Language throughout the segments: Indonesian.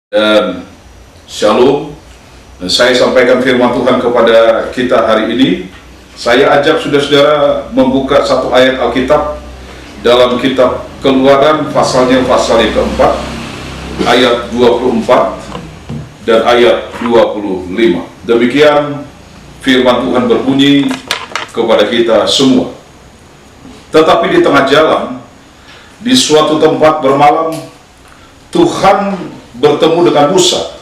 Dan Shalom. Saya sampaikan firman Tuhan kepada kita hari ini. Saya ajak saudara-saudara membuka satu ayat Alkitab dalam kitab Keluaran, pasalnya pasal yang keempat, ayat 24 dan ayat 25. Demikian firman Tuhan berbunyi kepada kita semua. Tetapi di tengah jalan, di suatu tempat bermalam, Tuhan bertemu dengan Musa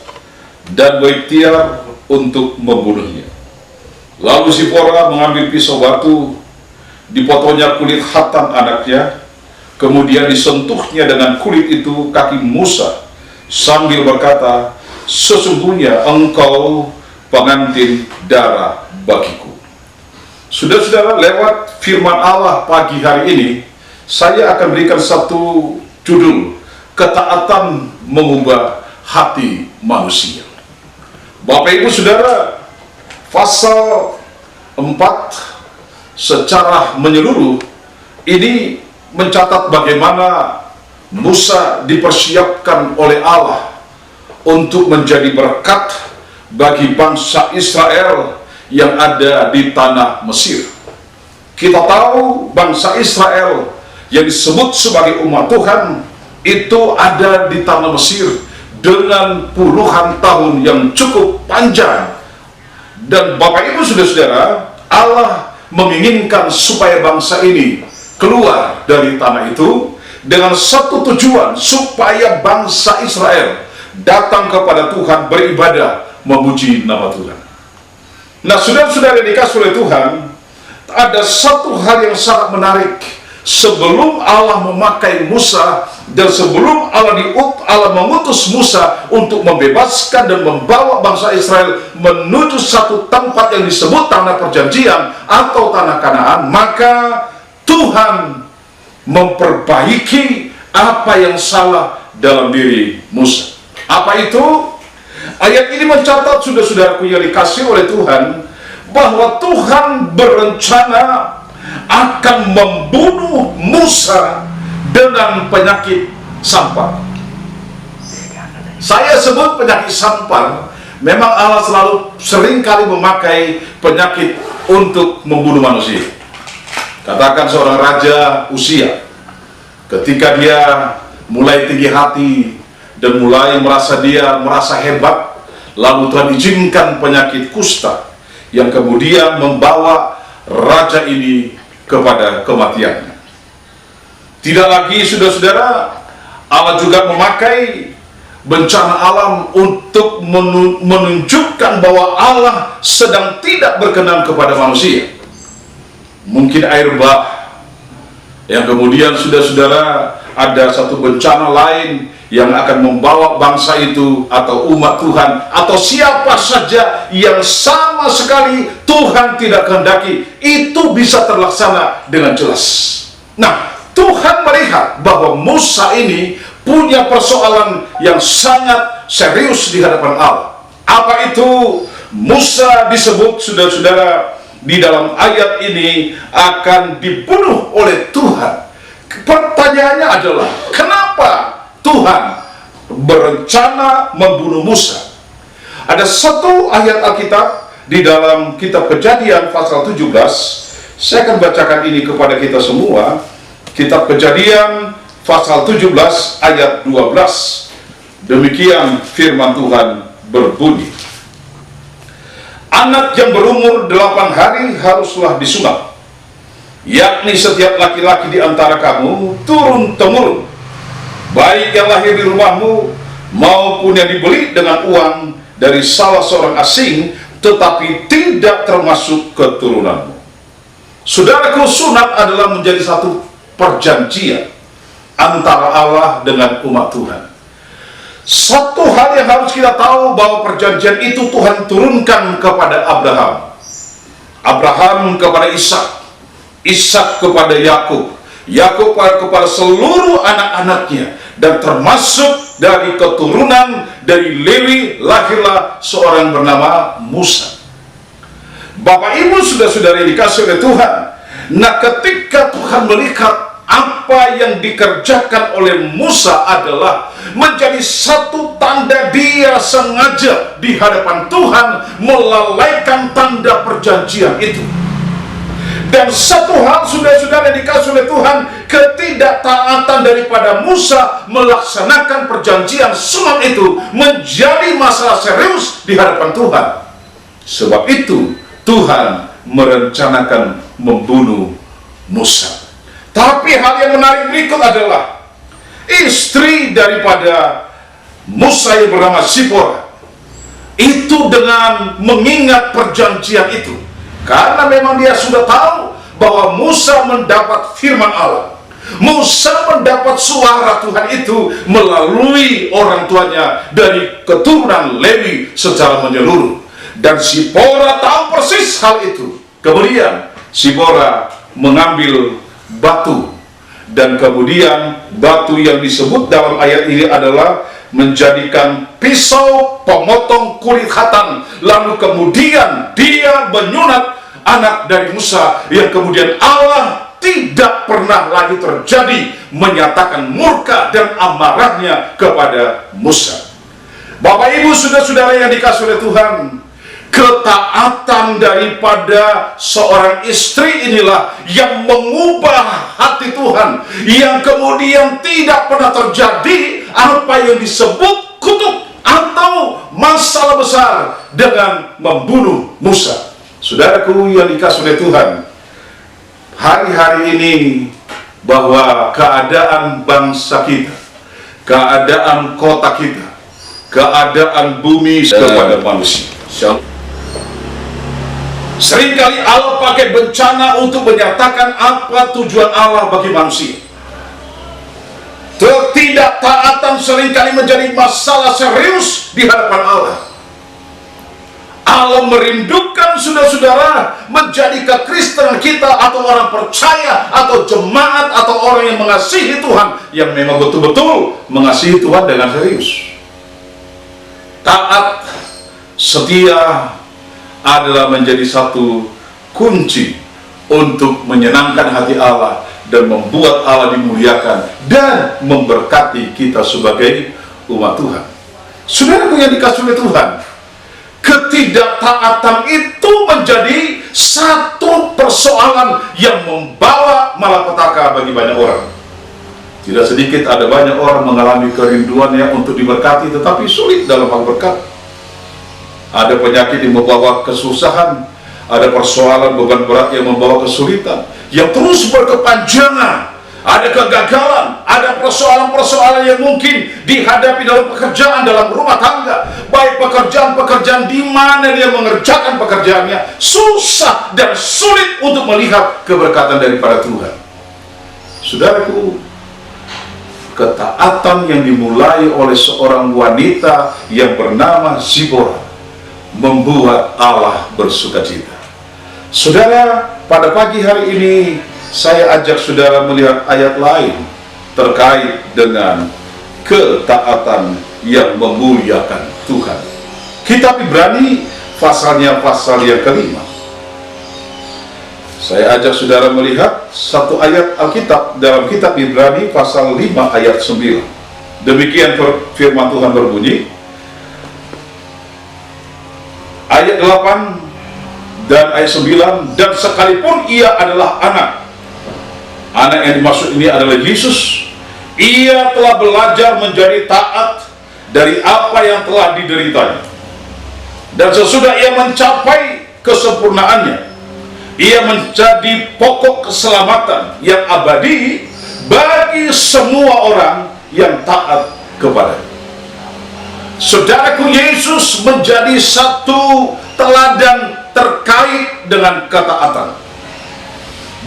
dan berikhtiar untuk membunuhnya. Lalu Zipora mengambil pisau batu, dipotongnya kulit Hatan anaknya, kemudian disentuhnya dengan kulit itu kaki Musa, sambil berkata, "Sesungguhnya engkau pengantin darah bagiku." Saudara-saudara, lewat firman Allah pagi hari ini, saya akan berikan satu judul: ketaatan mengubah hati manusia. Bapak Ibu Saudara, pasal 4 secara menyeluruh ini mencatat bagaimana Musa dipersiapkan oleh Allah untuk menjadi berkat bagi bangsa Israel yang ada di tanah Mesir. Kita tahu bangsa Israel yang disebut sebagai umat Tuhan itu ada di tanah Mesir dengan puluhan tahun yang cukup panjang. Dan Bapak Ibu Saudara-saudara, Allah menginginkan supaya bangsa ini keluar dari tanah itu dengan satu tujuan, supaya bangsa Israel datang kepada Tuhan, beribadah, memuji nama Tuhan. Nah, saudara-saudara yang dikasihi oleh Tuhan, ada satu hal yang sangat menarik. Sebelum Allah memakai Musa dan sebelum Allah mengutus Musa untuk membebaskan dan membawa bangsa Israel menuju satu tempat yang disebut tanah perjanjian atau tanah Kanaan, maka Tuhan memperbaiki apa yang salah dalam diri Musa. Apa itu? Ayat ini mencatat, saudara-saudaraku yang dikasihi oleh Tuhan, bahwa Tuhan berencana akan membunuh Musa dengan penyakit sampar. Saya sebut penyakit sampar. Memang Allah sering kali memakai penyakit untuk membunuh manusia. Katakan seorang raja Usia, ketika dia mulai tinggi hati dan mulai merasa hebat, lalu Tuhan izinkan penyakit kusta yang kemudian membawa raja ini kepada kematiannya. Tidak lagi, saudara-saudara, Allah juga memakai bencana alam untuk menunjukkan bahwa Allah sedang tidak berkenan kepada manusia. Mungkin air bah, yang kemudian, saudara-saudara, ada satu bencana lain yang akan membawa bangsa itu atau umat Tuhan atau siapa saja yang sama sekali Tuhan tidak kehendaki, itu bisa terlaksana dengan jelas. Nah, Tuhan melihat bahwa Musa ini punya persoalan yang sangat serius di hadapan Allah. Apa itu? Musa disebut, saudara-saudara, di dalam ayat ini akan dibunuh oleh Tuhan. Pertanyaannya adalah, kenapa Tuhan berencana membunuh Musa? Ada satu ayat Alkitab di dalam kitab Kejadian pasal 17. Saya akan bacakan ini kepada kita semua. Kitab Kejadian pasal 17 ayat 12. Demikian firman Tuhan berbunyi, "Anak yang berumur 8 hari haruslah disunat, yakni setiap laki-laki di antara kamu turun-temurun, baik yang lahir di rumahmu maupun yang dibeli dengan uang dari salah seorang asing, tetapi tidak termasuk keturunanmu." Saudaraku, sunat adalah menjadi satu perjanjian antara Allah dengan umat Tuhan. Satu hal yang harus kita tahu, bahwa perjanjian itu Tuhan turunkan kepada Abraham, Abraham kepada Ishak, Ishak kepada Yakub, Yakub kepada seluruh anak-anaknya, dan termasuk dari keturunan dari Lewi lahirlah seorang bernama Musa. Bapak Ibu saudara-saudari yang dikasihi oleh Tuhan, nah ketika Tuhan melihat apa yang dikerjakan oleh Musa adalah menjadi satu tanda dia sengaja di hadapan Tuhan melalaikan tanda perjanjian itu. Dan satu hal, saudara-saudara yang dikasih oleh Tuhan, ketidaktaatan daripada Musa melaksanakan perjanjian sunat itu menjadi masalah serius di hadapan Tuhan. Sebab itu Tuhan merencanakan membunuh Musa. Tapi hal yang menarik berikut adalah istri daripada Musa yang bernama Zipora itu dengan mengingat perjanjian itu, karena memang dia sudah tahu bahwa Musa mendapat firman Allah, Musa mendapat suara Tuhan itu melalui orang tuanya dari keturunan Lewi secara menyeluruh. Dan Zipora tahu persis hal itu. Kemudian Zipora mengambil batu, dan kemudian batu yang disebut dalam ayat ini adalah menjadikan pisau pemotong kulit khatan. Lalu kemudian dia menyunat anak dari Musa, yang kemudian Allah tidak pernah lagi terjadi menyatakan murka dan amarahnya kepada Musa. Bapak Ibu, saudara-saudara yang dikasihi oleh Tuhan, ketaatan daripada seorang istri inilah yang mengubah hati Tuhan, yang kemudian tidak pernah terjadi apa yang disebut kutuk atau masalah besar dengan membunuh Musa. Saudaraku yang dikasihi oleh Tuhan, hari-hari ini bahwa keadaan bangsa kita, keadaan kota kita, keadaan bumi kepada manusia, seringkali Allah pakai bencana untuk menyatakan apa tujuan Allah bagi manusia. Ketidaktaatan seringkali menjadi masalah serius di hadapan Allah. Allah merindukan saudara-saudara menjadi kekristenan kita, atau orang percaya, atau jemaat, atau orang yang mengasihi Tuhan, yang memang betul-betul mengasihi Tuhan dengan serius. Taat, setia adalah menjadi satu kunci untuk menyenangkan hati Allah dan membuat Allah dimuliakan dan memberkati kita sebagai umat Tuhan. Saudaraku yang dikasihi oleh Tuhan, ketidaktaatan itu menjadi satu persoalan yang membawa malapetaka bagi banyak orang. Tidak sedikit ada banyak orang mengalami kerinduannya untuk diberkati, tetapi sulit dalam hal berkat. Ada penyakit yang membawa kesusahan, ada persoalan beban berat yang membawa kesulitan yang terus berkepanjangan, ada kegagalan, ada persoalan-persoalan yang mungkin dihadapi dalam pekerjaan, dalam rumah tangga, baik pekerjaan-pekerjaan di mana dia mengerjakan pekerjaannya susah dan sulit untuk melihat keberkatan daripada Tuhan. Saudaraku, ketaatan yang dimulai oleh seorang wanita yang bernama Zipora membuat Allah bersukacita. Saudara, pada pagi hari ini saya ajak saudara melihat ayat lain terkait dengan ketaatan yang memuliakan Tuhan. Kitab Ibrani pasalnya pasal yang kelima. Saya ajak saudara melihat satu ayat Alkitab dalam kitab Ibrani pasal 5 ayat 9. Demikian firman Tuhan berbunyi, ayat 8 dan ayat 9, dan sekalipun ia adalah anak yang dimaksud ini adalah Yesus, ia telah belajar menjadi taat dari apa yang telah dideritanya, dan sesudah ia mencapai kesempurnaannya, ia menjadi pokok keselamatan yang abadi bagi semua orang yang taat kepadanya. Saudaraku, Yesus menjadi satu teladan terkait dengan ketaatan.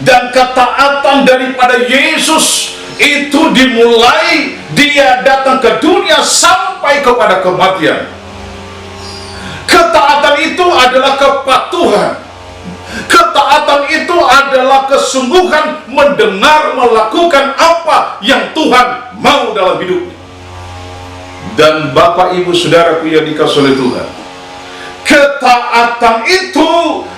Dan ketaatan daripada Yesus itu dimulai dia datang ke dunia sampai kepada kematian. Ketaatan itu adalah kepatuhan. Ketaatan itu adalah kesungguhan mendengar, melakukan apa yang Tuhan mau dalam hidupnya. Dan Bapak Ibu Saudaraku yang dikasihi oleh Tuhan, ketaatan itu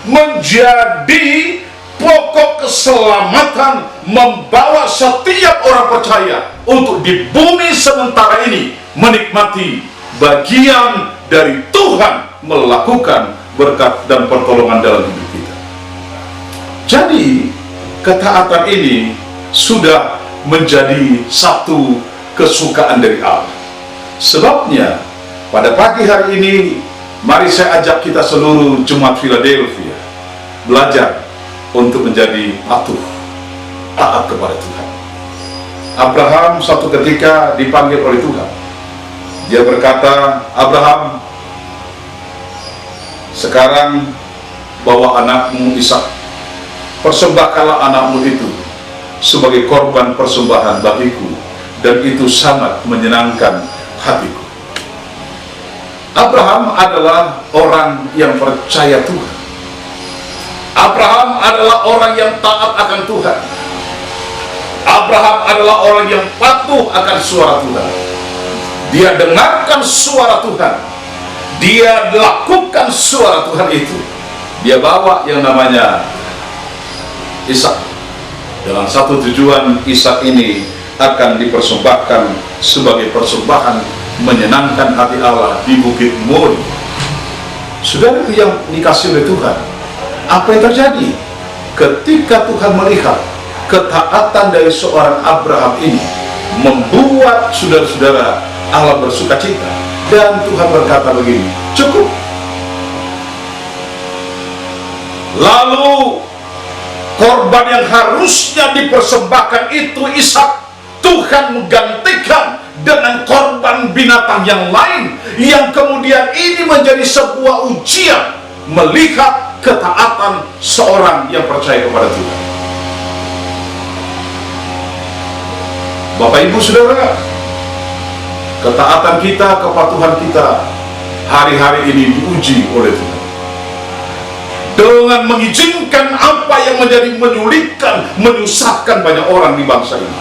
menjadi pokok keselamatan membawa setiap orang percaya untuk di bumi sementara ini menikmati bagian dari Tuhan melakukan berkat dan pertolongan dalam hidup kita. Jadi ketaatan ini sudah menjadi satu kesukaan dari Allah. Sebabnya pada pagi hari ini mari saya ajak kita seluruh jemaat Philadelphia belajar untuk menjadi patuh, taat kepada Tuhan. Abraham suatu ketika dipanggil oleh Tuhan. Dia berkata, Abraham, sekarang bawa anakmu Ishak, persembahkanlah anakmu itu sebagai korban persembahan bagiku, dan itu sangat menyenangkan hatiku. Abraham adalah orang yang percaya Tuhan. Abraham adalah orang yang taat akan Tuhan. Abraham adalah orang yang patuh akan suara Tuhan. Dia dengarkan suara Tuhan, dia lakukan suara Tuhan itu. Dia bawa yang namanya Ishak, dengan satu tujuan, Ishak ini akan dipersembahkan sebagai persembahan menyenangkan hati Allah di Bukit Moria. Saudara yang dikasih oleh Tuhan, apa yang terjadi ketika Tuhan melihat ketaatan dari seorang Abraham ini membuat saudara-saudara Allah bersuka cita, dan Tuhan berkata begini, cukup. Lalu korban yang harusnya dipersembahkan itu Ishak, Tuhan menggantikan dengan korban binatang yang lain, yang kemudian ini menjadi sebuah ujian melihat ketaatan seorang yang percaya kepada Tuhan. Bapak Ibu Saudara, ketaatan kita, kepatuhan kita hari-hari ini diuji oleh Tuhan dengan mengizinkan apa yang menjadi menyulitkan, menyusahkan banyak orang di bangsa ini.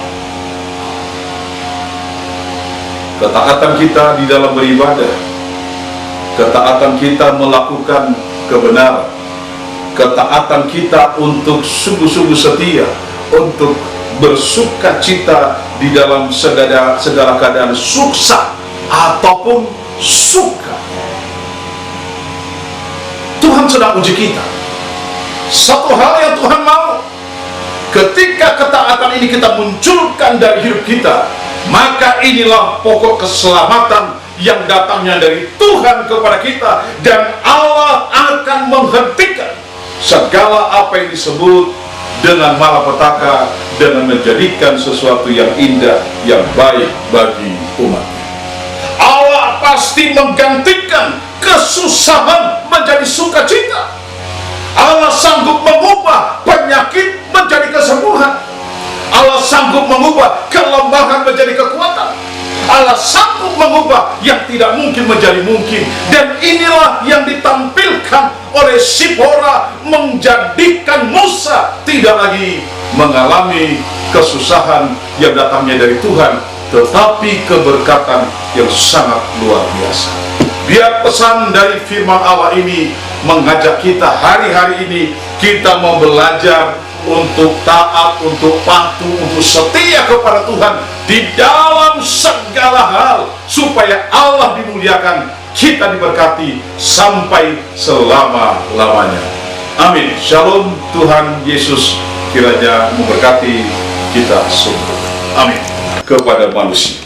Ketaatan kita di dalam beribadah, ketaatan kita melakukan kebenaran, ketaatan kita untuk sungguh-sungguh setia, untuk bersuka cita di dalam segala keadaan suksa ataupun suka. Tuhan sedang uji kita. Satu hal yang Tuhan mau, ketika ketaatan ini kita munculkan dari hidup kita, maka inilah pokok keselamatan yang datangnya dari Tuhan kepada kita, dan Allah akan menghentikan segala apa yang disebut dengan malapetaka, dengan menjadikan sesuatu yang indah, yang baik bagi umat. Allah pasti menggantikan kesusahan menjadi sukacita. Allah sanggup mengubah penyakit menjadi kesembuhan. Allah sanggup mengubah kelemahan menjadi kekuatan. Allah sanggup mengubah yang tidak mungkin menjadi mungkin. Dan inilah yang ditampilkan oleh Sipora, menjadikan Musa tidak lagi mengalami kesusahan yang datangnya dari Tuhan, tetapi keberkatan yang sangat luar biasa. Biar pesan dari firman Allah ini mengajak kita hari-hari ini, kita mau belajar untuk taat, untuk patuh, untuk setia kepada Tuhan di dalam segala hal, supaya Allah dimuliakan, kita diberkati sampai selama-lamanya. Amin. Shalom. Tuhan Yesus kiranya memberkati kita semua. Amin. Kepada manusia,